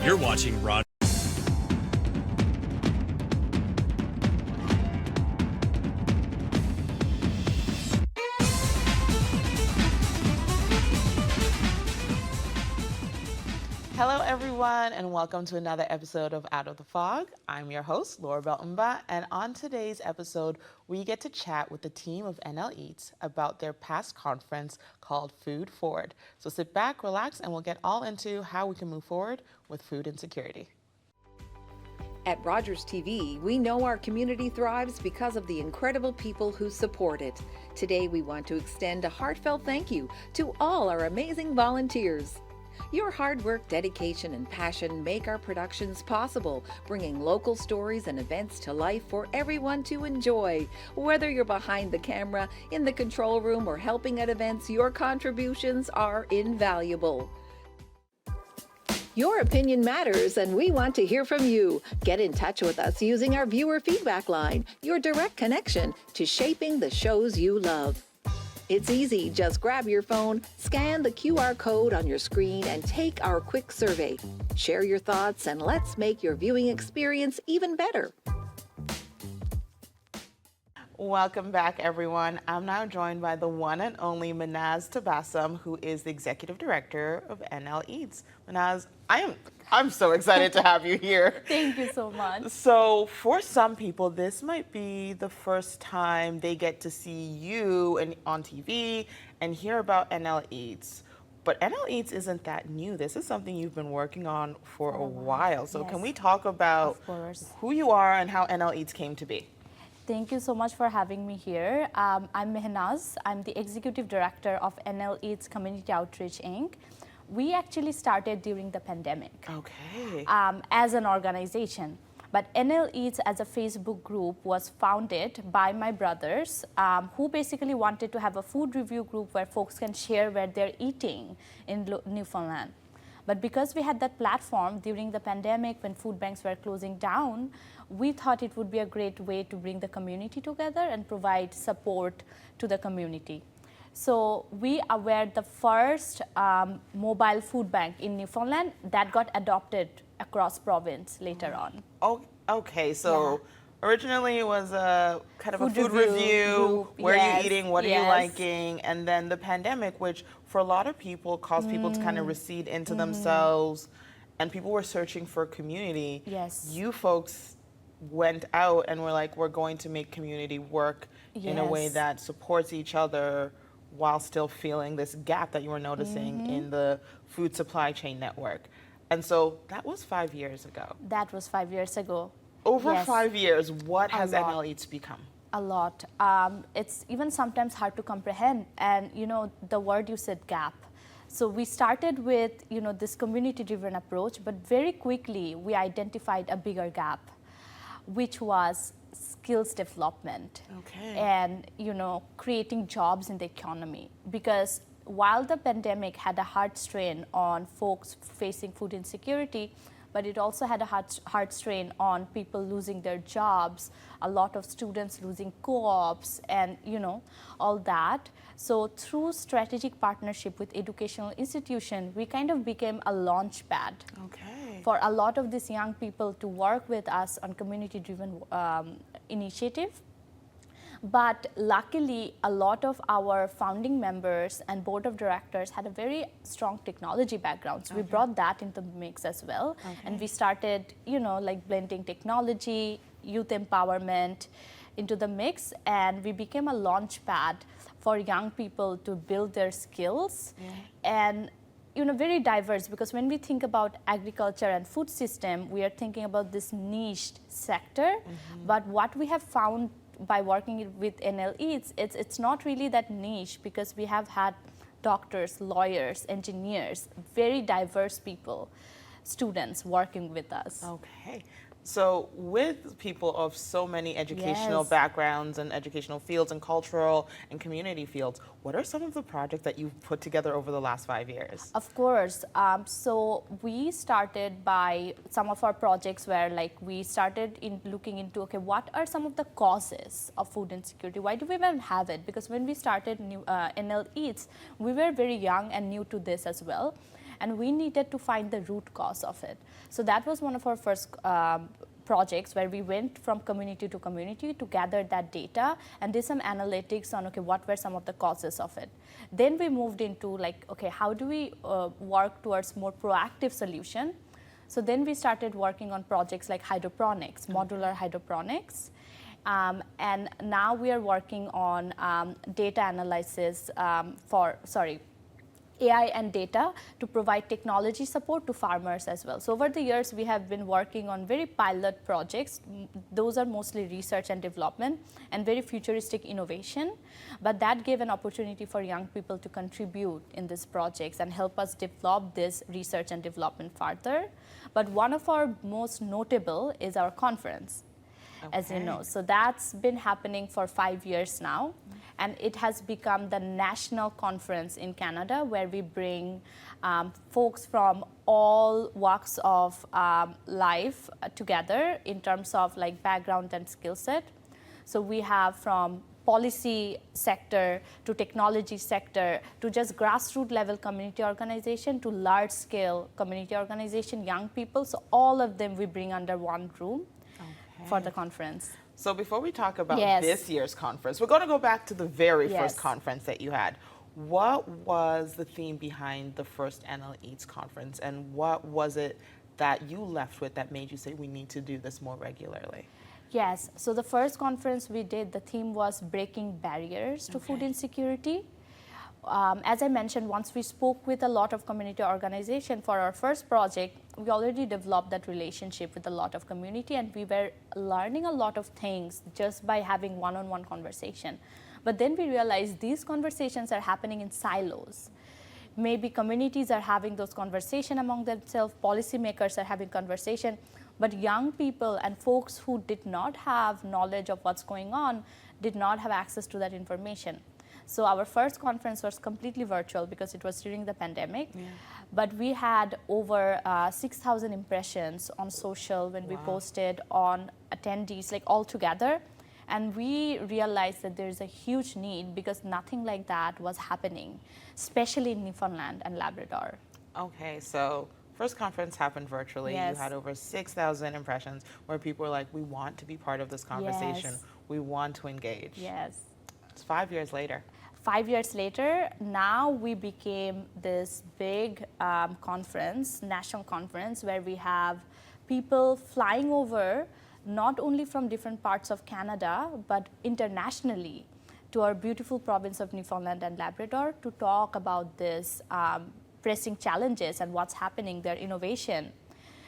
You're watching Rod. Hello, everyone, and welcome to another episode of Out of the Fog. I'm your host, Laura Beltonba, and on today's episode, we get to chat with the team of NL Eats about their past conference called Food Forward. So sit back, relax, and we'll get all into how we can move forward with food insecurity. At Rogers TV, we know our community thrives because of the incredible people who support it. Today, we want to extend a heartfelt thank you to all our amazing volunteers. Your hard work, dedication, and passion make our productions possible, bringing local stories and events to life for everyone to enjoy. Whether you're behind the camera, in the control room, or helping at events, your contributions are invaluable. Your opinion matters, and we want to hear from you. Get in touch with us using our viewer feedback line, your direct connection to shaping the shows you love. It's easy. Just grab your phone, scan the QR code on your screen, and take our quick survey. Share your thoughts, and let's make your viewing experience even better. Welcome back, everyone. I'm now joined by the one and only Manaz Tabassum, who is the Executive Director of NL Eats. Manaz, I'm so excited to have you here. Thank you so much. So for some people, this might be the first time they get to see you on TV and hear about NL Eats. But NL Eats isn't that new. This is something you've been working on for a while. So can we talk about who you are and how NL Eats came to be? Thank you so much for having me here. I'm Mehnaz. I'm the Executive Director of NL Eats Community Outreach, Inc. We actually started during the pandemic as an organization. But NL Eats as a Facebook group was founded by my brothers who basically wanted to have a food review group where folks can share where they're eating in Newfoundland. But because we had that platform during the pandemic when food banks were closing down, we thought it would be a great way to bring the community together and provide support to the community. So we were the first mobile food bank in Newfoundland that got adopted across province later on. Oh, okay. So originally it was a kind of a food review. Where are you eating? What are you liking? And then the pandemic, which for a lot of people caused people to kind of recede into themselves, and people were searching for community. Yes. You folks went out and were like, we're going to make community work in a way that supports each other while still feeling this gap that you were noticing in the food supply chain network. And so that was 5 years ago. That was 5 years ago. Over 5 years, what has NL Eats become? A lot. It's even sometimes hard to comprehend. And, you know, the word you said, gap. So we started with, you know, this community-driven approach, but very quickly we identified a bigger gap, which was skills development and, you know, creating jobs in the economy. Because while the pandemic had a hard strain on folks facing food insecurity, but it also had a hard strain on people losing their jobs, a lot of students losing co-ops and, you know, all that. So through strategic partnership with educational institutions, we kind of became a launch pad for a lot of these young people to work with us on community-driven initiative. But luckily, a lot of our founding members and board of directors had a very strong technology background. So we brought that into the mix as well. And we started, you know, like blending technology, youth empowerment into the mix. And we became a launch pad for young people to build their skills. And, you know, very diverse, because when we think about agriculture and food system, we are thinking about this niched sector. But what we have found by working with NL Eats, it's not really that niche, because we have had doctors, lawyers, engineers, very diverse people, students working with us. Okay. So with people of so many educational backgrounds and educational fields and cultural and community fields, what are some of the projects that you've put together over the last 5 years? Of course. So we started by some of our projects where like we started in looking into, okay, what are some of the causes of food insecurity? Why do we even have it? Because when we started NL Eats, we were very young and new to this as well. and we needed to find the root cause of it. So that was one of our first projects where we went from community to community to gather that data and did some analytics on, okay, what were some of the causes of it. Then we moved into like, okay, how do we work towards more proactive solution? So then we started working on projects like hydroponics, modular hydroponics. And now we are working on data analysis AI and data to provide technology support to farmers as well. So over the years, we have been working on very pilot projects. Those are mostly research and development and very futuristic innovation. But that gave an opportunity for young people to contribute in these projects and help us develop this research and development further. But one of our most notable is our conference. Okay. As you know. So that's been happening for 5 years now. And it has become the national conference in Canada where we bring folks from all walks of life together in terms of like background and skill set. So we have from policy sector to technology sector to just grassroots level community organization to large scale community organization, young people. So all of them we bring under one room. Okay. For the conference. So before we talk about this year's conference, we're going to go back to the very first conference that you had. What was the theme behind the first NL Eats conference, and what was it that you left with that made you say we need to do this more regularly? Yes, so the first conference we did, the theme was breaking barriers to food insecurity. As I mentioned, once we spoke with a lot of community organizations for our first project, we already developed that relationship with a lot of community, and we were learning a lot of things just by having one-on-one conversation. But then we realized these conversations are happening in silos. Maybe communities are having those conversations among themselves, policymakers are having conversation, but young people and folks who did not have knowledge of what's going on did not have access to that information. So our first conference was completely virtual because it was during the pandemic, but we had over 6,000 impressions on social when we posted on attendees, like all together. And we realized that there's a huge need because nothing like that was happening, especially in Newfoundland and Labrador. Okay, so first conference happened virtually. You had over 6,000 impressions where people were like, we want to be part of this conversation. We want to engage. Yes. It's 5 years later. 5 years later, now we became this big conference, national conference, where we have people flying over, not only from different parts of Canada, but internationally to our beautiful province of Newfoundland and Labrador to talk about this pressing challenges and what's happening, their innovation.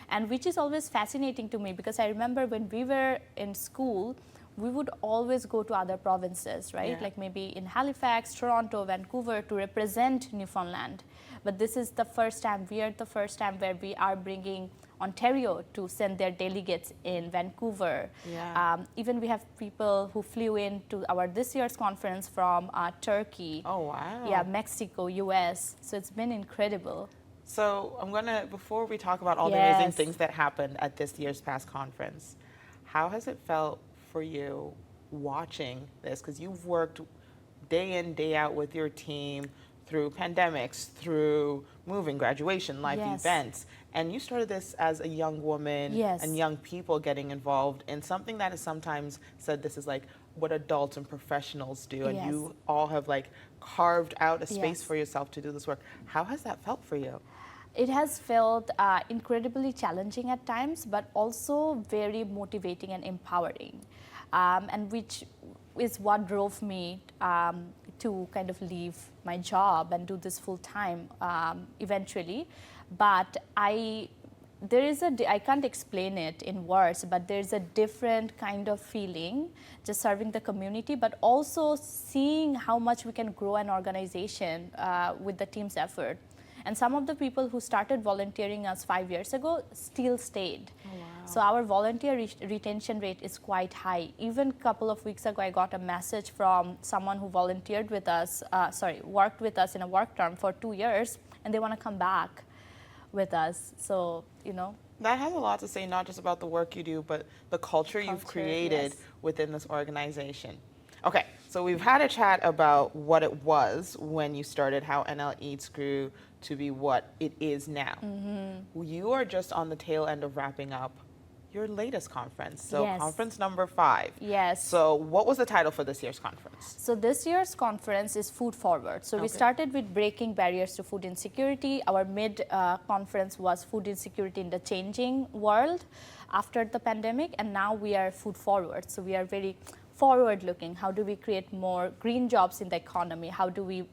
And which is always fascinating to me because I remember when we were in school, we would always go to other provinces, right? Like maybe in Halifax, Toronto, Vancouver to represent Newfoundland. But this is the first time, we are the first time where we are bringing Ontario to send their delegates in Vancouver. Even we have people who flew in to our this year's conference from Turkey. Oh, wow. Yeah, Mexico, US. So it's been incredible. So I'm gonna, before we talk about all the amazing things that happened at this year's past conference, how has it felt for you watching this? Because you've worked day in, day out with your team through pandemics, through moving, graduation, life events. And you started this as a young woman and young people getting involved in something that is sometimes said this is like what adults and professionals do. And you all have like carved out a space for yourself to do this work. How has that felt for you? It has felt incredibly challenging at times, but also very motivating and empowering, and which is what drove me to kind of leave my job and do this full time eventually. But I can't explain it in words, but there's a different kind of feeling just serving the community, but also seeing how much we can grow an organization with the team's effort. And some of the people who started volunteering us 5 years ago still stayed. Oh, wow. So our volunteer retention rate is quite high. Even a couple of weeks ago, I got a message from someone who volunteered with us, worked with us in a work term for 2 years, and they want to come back with us. So, you know. That has a lot to say, not just about the work you do, but the culture you've created within this organization. Okay, So we've had a chat about what it was when you started, how NL Eats grew to be what it is now. You are just on the tail end of wrapping up your latest conference, so Yes. conference number 5. Yes. So what was the title for this year's conference? So this year's conference is Food Forward. So we started with breaking barriers to food insecurity. Our mid-conference was food insecurity in the changing world after the pandemic, and now we are Food Forward. So we are very forward-looking. How do we create more green jobs in the economy? How do we,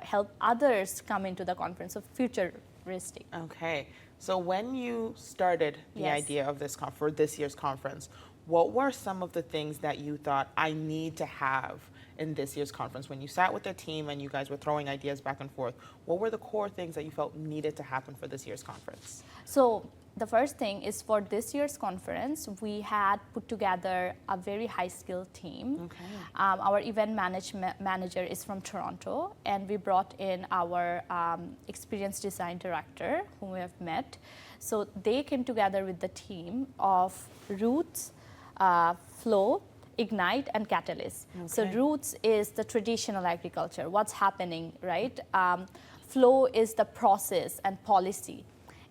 help others come into the conference? So futuristic. Okay, so when you started the Yes. idea of this for this year's conference, what were some of the things that you thought I need to have in this year's conference? When you sat with the team and you guys were throwing ideas back and forth, what were the core things that you felt needed to happen for this year's conference? So the first thing is, for this year's conference, we had put together a very high-skilled team. Okay. Our event manager is from Toronto, and we brought in our experience design director, whom we have met. So they came together with the team of Roots, Flow, Ignite, and Catalyst. So Okay. Roots is the traditional agriculture, what's happening, right? Flow is the process and policy.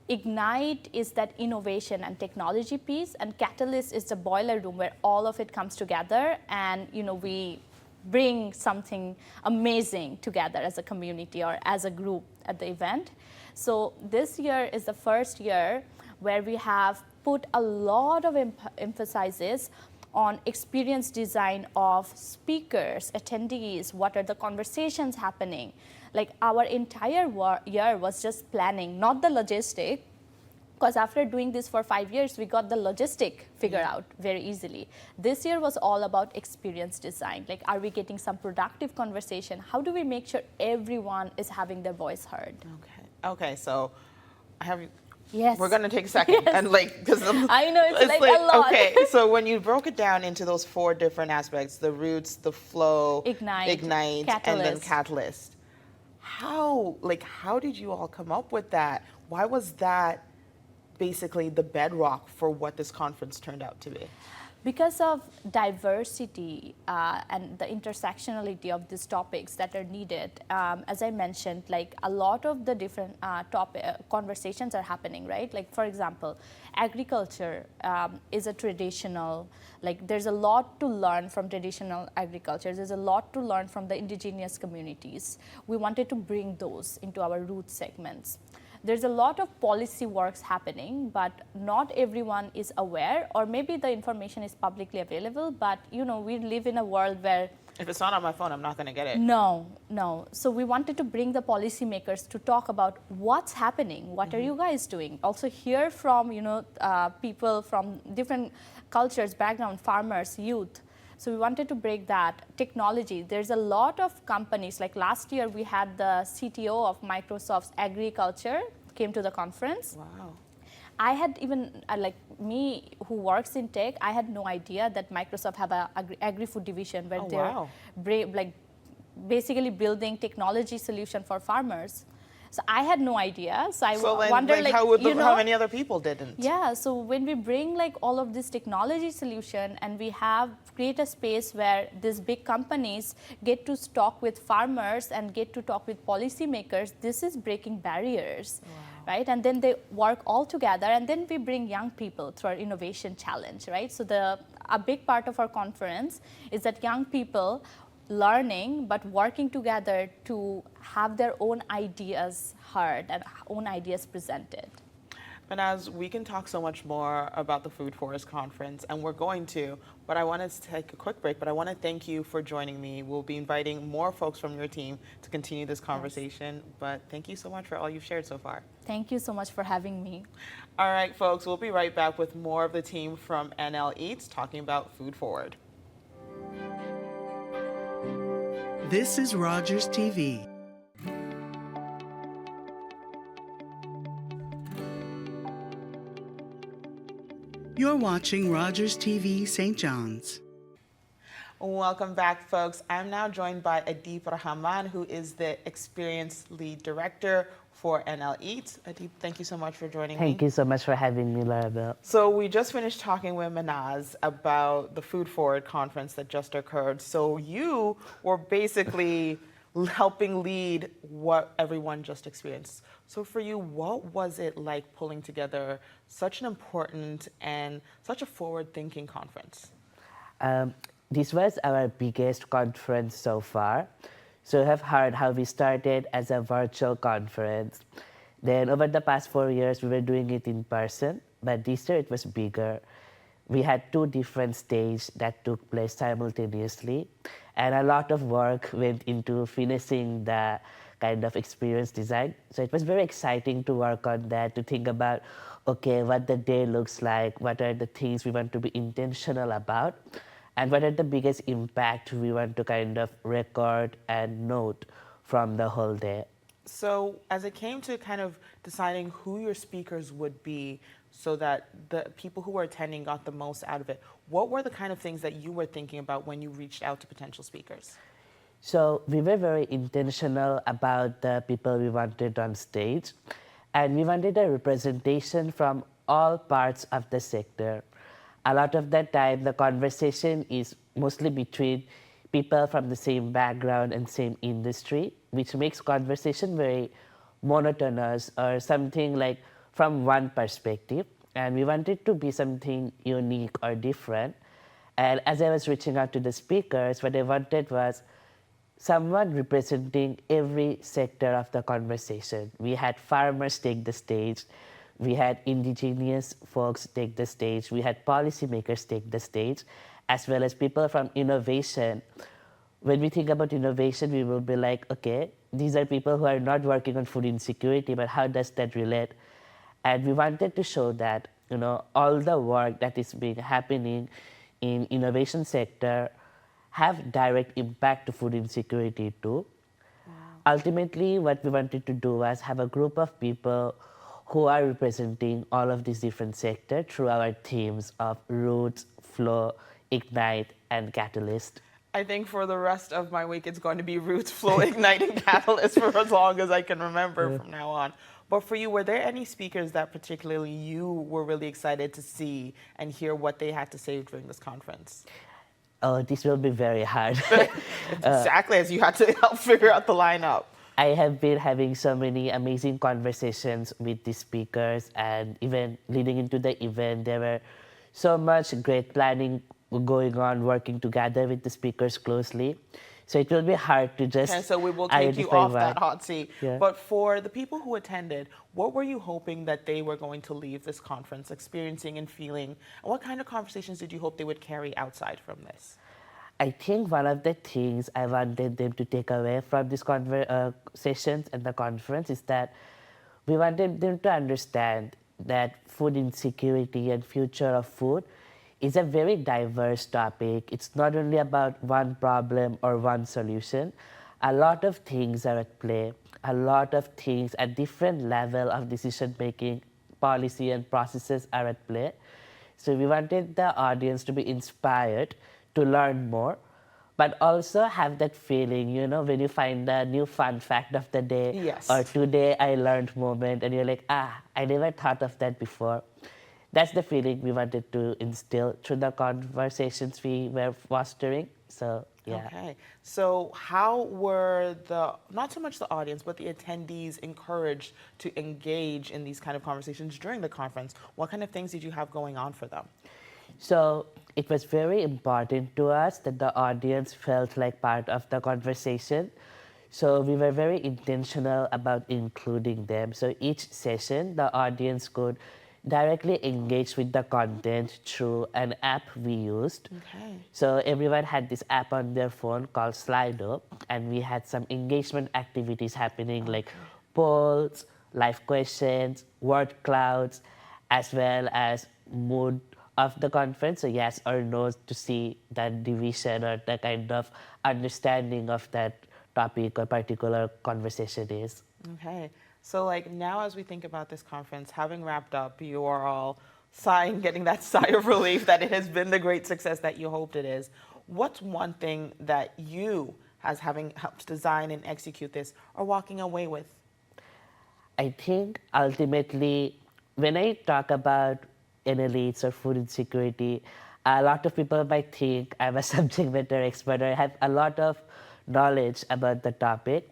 Ignite is that innovation and technology piece, and Catalyst is the boiler room where all of it comes together, and we bring something amazing together as a community or as a group at the event. So this year is the first year where we have put a lot of emphasis on experience design of speakers, attendees, what are the conversations happening. Like, our entire year was just planning, not the logistic, because after doing this for 5 years, we got the logistic figured out very easily. This year was all about experience design. Like, are we getting some productive conversation? How do we make sure everyone is having their voice heard? Okay, so I have. Yes. We're gonna take a second and because I know it's like a lot. Okay, so when you broke it down into those 4 different aspects, the roots, the flow, Ignite, and then Catalyst. catalyst. How did you all come up with that? Why was that basically the bedrock for what this conference turned out to be? Because of diversity and the intersectionality of these topics that are needed, as I mentioned, like, a lot of the different conversations are happening, right? Like, for example, agriculture is a traditional, like, there's a lot to learn from traditional agriculture. There's a lot to learn from the indigenous communities. We wanted to bring those into our root segments. There's a lot of policy works happening, but not everyone is aware, or maybe the information is publicly available, but we live in a world where If it's not on my phone, I'm not gonna get it. no. So we wanted to bring the policymakers to talk about what's happening, what are you guys doing? Also hear from people from different cultures, background, farmers, youth. So we wanted to break that. Technology, there's a lot of companies, like last year we had the CTO of Microsoft's agriculture came to the conference. Wow. I had even, like me who works in tech, I had no idea that Microsoft have a agri-food division where Oh, they're wow. basically building technology solution for farmers. So I had no idea. So I So then, wondered, how many other people didn't? Yeah, so when we bring like all of this technology solution and we have create a space where these big companies get to talk with farmers and get to talk with policymakers, this is breaking barriers, right? And then they work all together, and then we bring young people through our innovation challenge, right? So a big part of our conference is that young people learning but working together to have their own ideas heard and own ideas presented. Manaz, we can talk so much more about the Food Forest Conference, and we're going to, but I wanted to take a quick break, but I want to thank you for joining me. We'll be inviting more folks from your team to continue this conversation, but thank you so much for all you've shared so far. Thank you so much for having me. All right, folks, we'll be right back with more of the team from NL Eats talking about Food Forward. This is Rogers TV. You're watching Rogers TV St. John's. Welcome back, folks. I'm now joined by Adib Rahman, who is the Experience Lead Director for NL Eats. Adib, thank you so much for joining me. Thank you so much for having me, Larabelle. So we just finished talking with Manaz about the Food Forward conference that just occurred. So you were basically helping lead what everyone just experienced. So for you, what was it like pulling together such an important and such a forward-thinking conference? This was our biggest conference so far. So you have heard how we started as a virtual conference. Then over the past 4 years, we were doing it in person, but this year it was bigger. We had 2 different stages that took place simultaneously, and a lot of work went into finishing the kind of experience design. So it was very exciting to work on that, to think about, okay, what the day looks like, what are the things we want to be intentional about, and what are the biggest impact we want to kind of record and note from the whole day. So as it came to kind of deciding who your speakers would be so that the people who were attending got the most out of it, what were the kind of things that you were thinking about when you reached out to potential speakers? So we were very intentional about the people we wanted on stage, and we wanted a representation from all parts of the sector. A lot of the time, the conversation is mostly between people from the same background and same industry, which makes conversation very monotonous or something like from one perspective. And we wanted to be something unique or different. And as I was reaching out to the speakers, what I wanted was someone representing every sector of the conversation. We had farmers take the stage, we had indigenous folks take the stage, we had policymakers take the stage, as well as people from innovation. When we think about innovation, we will be like, okay, these are people who are not working on food insecurity, but how does that relate? And we wanted to show that, all the work that is being happening in innovation sector have direct impact to food insecurity too. Wow. Ultimately, what we wanted to do was have a group of people who are representing all of these different sectors through our themes of roots, flow, ignite, and catalyst. I think for the rest of my week, it's going to be roots, flow, ignite, and catalyst for as long as I can remember from now on. But for you, were there any speakers that particularly you were really excited to see and hear what they had to say during this conference? Oh, this will be very hard. Exactly, as you had to help figure out the lineup. I have been having so many amazing conversations with the speakers, and even leading into the event, there were so much great planning going on, working together with the speakers closely. So it will be hard to just Okay, so we will take you off that hot seat. Yeah. But for the people who attended, what were you hoping that they were going to leave this conference experiencing and feeling? And what kind of conversations did you hope they would carry outside from this? I think one of the things I wanted them to take away from these sessions and the conference is that we wanted them to understand that food insecurity and future of food is a very diverse topic. It's not only about one problem or one solution. A lot of things are at play. A lot of things at different level of decision making, policy and processes are at play. So we wanted the audience to be inspired to learn more, but also have that feeling, when you find a new fun fact of the day, yes, or today I learned moment, and you're like, I never thought of that before. That's the feeling we wanted to instill through the conversations we were fostering. So, yeah. Okay. So how were not so much the audience, but the attendees encouraged to engage in these kind of conversations during the conference? What kind of things did you have going on for them? So it was very important to us that the audience felt like part of the conversation. So we were very intentional about including them. So each session, the audience could directly engage with the content through an app we used. Okay. So everyone had this app on their phone called Slido, and we had some engagement activities happening, like polls, live questions, word clouds, as well as mood of the conference, so yes or no, to see that division or the kind of understanding of that topic or particular conversation is. Okay. So now as we think about this conference, having wrapped up, you are all sighing, getting that sigh of relief that it has been the great success that you hoped it is. What's one thing that you, as having helped design and execute this, are walking away with? I think ultimately, when I talk about NLEs or food insecurity, a lot of people might think I'm a subject matter expert or I have a lot of knowledge about the topic.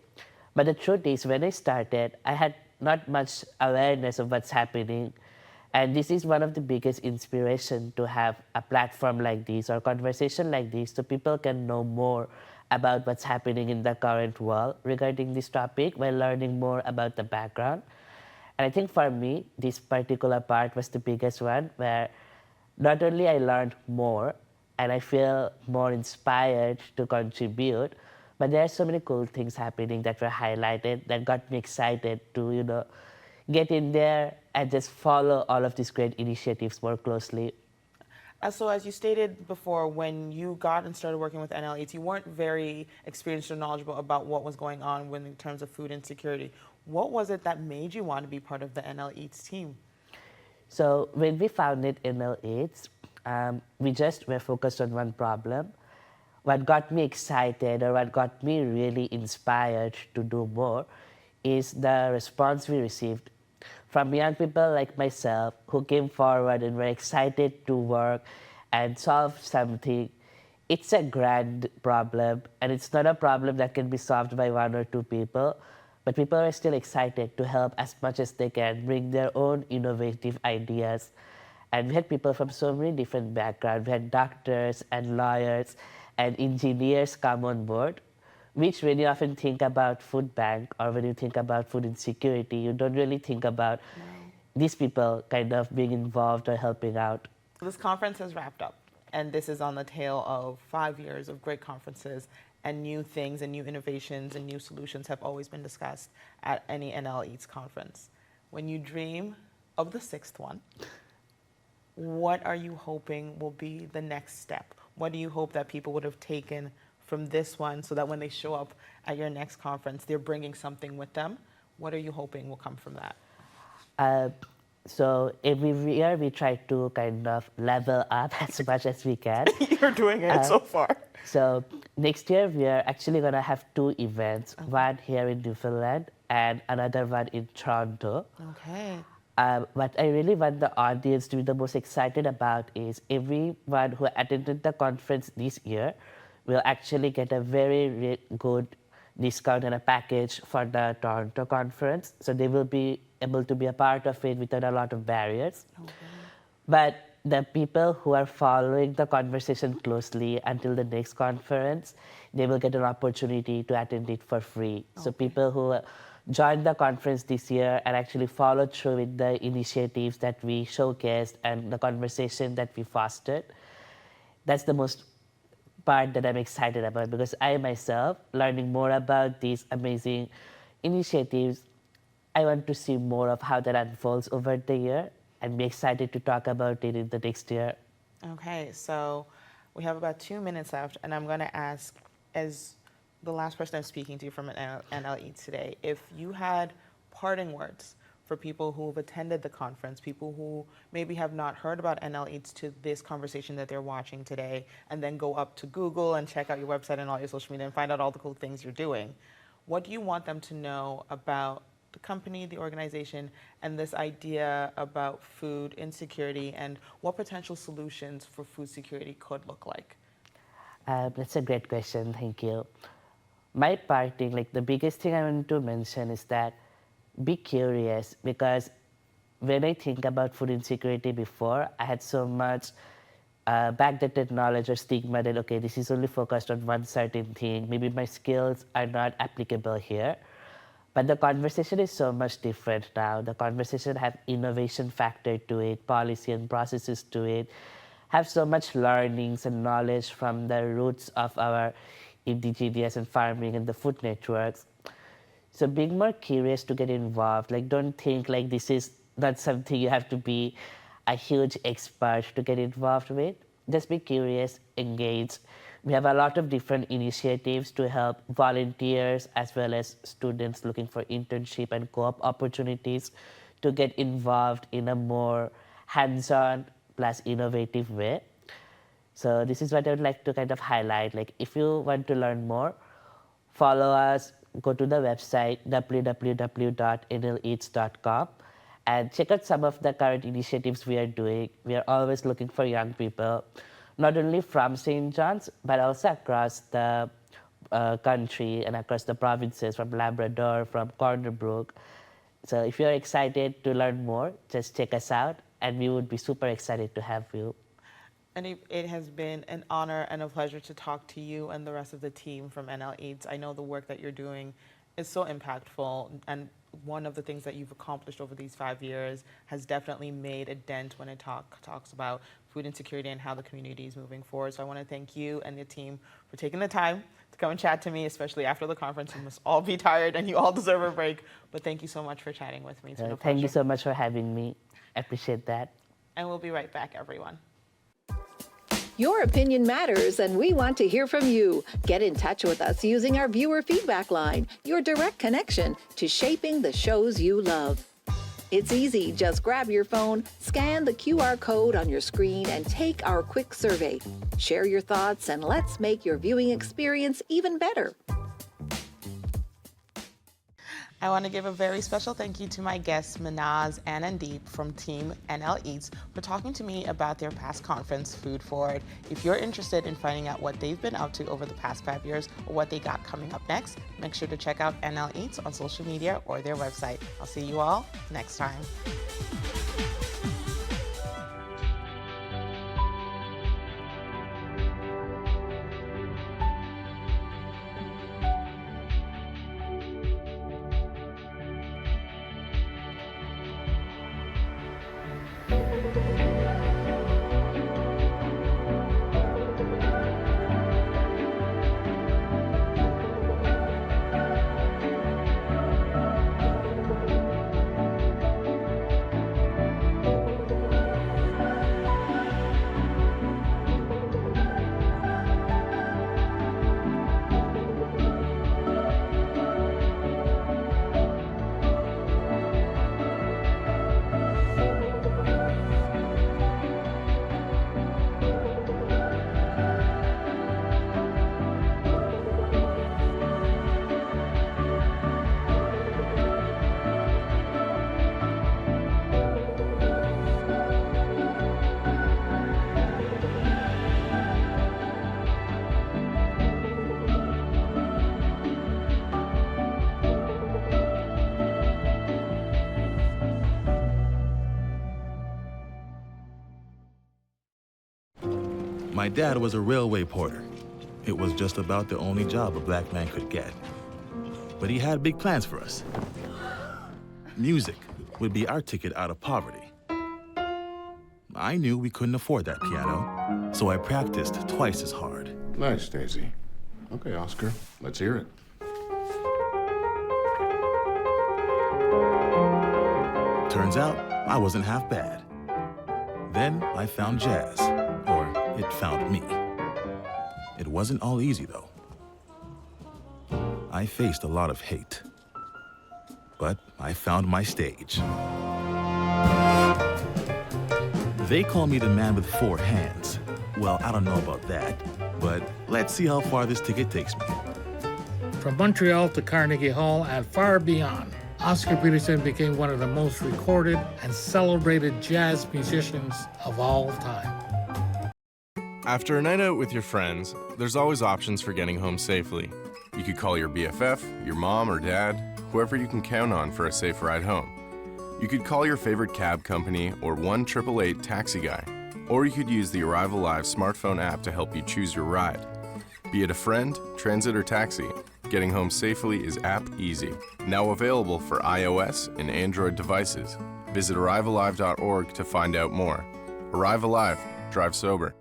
But the truth is, when I started, I had not much awareness of what's happening. And this is one of the biggest inspiration to have a platform like this or conversation like this so people can know more about what's happening in the current world regarding this topic while learning more about the background. And I think for me, this particular part was the biggest one where not only I learned more and I feel more inspired to contribute, but there are so many cool things happening that were highlighted that got me excited to, get in there and just follow all of these great initiatives more closely. So as you stated before, when you got and started working with NL Eats, you weren't very experienced or knowledgeable about what was going on in terms of food insecurity. What was it that made you want to be part of the NL Eats team? So when we founded NL8, we just were focused on one problem. What got me excited or what got me really inspired to do more is the response we received from young people like myself who came forward and were excited to work and solve something. It's a grand problem, and it's not a problem that can be solved by one or two people, but people are still excited to help as much as they can, bring their own innovative ideas. And we had people from so many different backgrounds. We had doctors and lawyers and engineers come on board, which when you often think about food bank or when you think about food insecurity, you don't really think about these people kind of being involved or helping out. This conference has wrapped up, and this is on the tail of 5 years of great conferences, and new things and new innovations and new solutions have always been discussed at any NL Eats conference. When you dream of the 6th one, what are you hoping will be the next step? What do you hope that people would have taken from this one so that when they show up at your next conference, they're bringing something with them? What are you hoping will come from that? So every year we try to kind of level up as much as we can. You're doing it so far. So next year we are actually gonna have 2 events, one here in Newfoundland and another one in Toronto. Okay. What I really want the audience to be the most excited about is everyone who attended the conference this year will actually get a very good discount and a package for the Toronto conference. So they will be able to be a part of it without a lot of barriers. Okay. But the people who are following the conversation closely until the next conference, they will get an opportunity to attend it for free. Okay. So people who joined the conference this year and actually followed through with the initiatives that we showcased and the conversation that we fostered, that's the most part that I'm excited about, because I myself, learning more about these amazing initiatives, I want to see more of how that unfolds over the year and be excited to talk about it in the next year. Okay, so we have about 2 minutes left, and I'm going to ask, as the last person I'm speaking to from NL Eats today, if you had parting words for people who have attended the conference, people who maybe have not heard about NL Eats to this conversation that they're watching today, and then go up to Google and check out your website and all your social media and find out all the cool things you're doing, what do you want them to know about the company, the organization, and this idea about food insecurity and what potential solutions for food security could look like? That's a great question, thank you. My parting, like the biggest thing I want to mention is that be curious, because when I think about food insecurity before, I had so much backdated knowledge or stigma that, okay, this is only focused on one certain thing. Maybe my skills are not applicable here. But the conversation is so much different now. The conversation have innovation factor to it, policy and processes to it, have so much learnings and knowledge from the roots of our indigenous and farming and the food networks. So being more curious to get involved, like don't think like this is not something you have to be a huge expert to get involved with. Just be curious, engage. We have a lot of different initiatives to help volunteers as well as students looking for internship and co-op opportunities to get involved in a more hands-on plus innovative way. So this is what I would like to kind of highlight. Like if you want to learn more, follow us, go to the website www.nleats.com and check out some of the current initiatives we are doing. We are always looking for young people, not only from St. John's, but also across the country and across the provinces, from Labrador, from Corner Brook. So if you're excited to learn more, just check us out, and we would be super excited to have you. And it has been an honor and a pleasure to talk to you and the rest of the team from NL Eats. I know the work that you're doing is so impactful, and one of the things that you've accomplished over these 5 years has definitely made a dent when it talks about food insecurity and how the community is moving forward. So I want to thank you and your team for taking the time to come and chat to me, especially after the conference. You must all be tired and you all deserve a break. But thank you so much for chatting with me. It's been a Thank you pleasure. so much for having me. I appreciate that. And we'll be right back, everyone. Your opinion matters, and we want to hear from you. Get in touch with us using our viewer feedback line, your direct connection to shaping the shows you love. It's easy. Just grab your phone, scan the QR code on your screen, and take our quick survey. Share your thoughts, and let's make your viewing experience even better. I want to give a very special thank you to my guests, Manaz and Andeep from Team NL Eats, for talking to me about their past conference, Food Forward. If you're interested in finding out what they've been up to over the past 5 years or what they got coming up next, make sure to check out NL Eats on social media or their website. I'll see you all next time. My dad was a railway porter. It was just about the only job a black man could get. But he had big plans for us. Music would be our ticket out of poverty. I knew we couldn't afford that piano, so I practiced twice as hard. Nice, Daisy. Okay, Oscar, let's hear it. Turns out, I wasn't half bad. Then I found jazz, or it found me. It wasn't all easy, though. I faced a lot of hate, but I found my stage. They call me the man with 4 hands. Well, I don't know about that, but let's see how far this ticket takes me. From Montreal to Carnegie Hall and far beyond, Oscar Peterson became one of the most recorded and celebrated jazz musicians of all time. After a night out with your friends, there's always options for getting home safely. You could call your BFF, your mom or dad, whoever you can count on for a safe ride home. You could call your favorite cab company or 1-888 taxi guy. Or you could use the Arrive Alive smartphone app to help you choose your ride. Be it a friend, transit, or taxi, getting home safely is app easy. Now available for iOS and Android devices. Visit arrivealive.org to find out more. Arrive Alive, drive sober.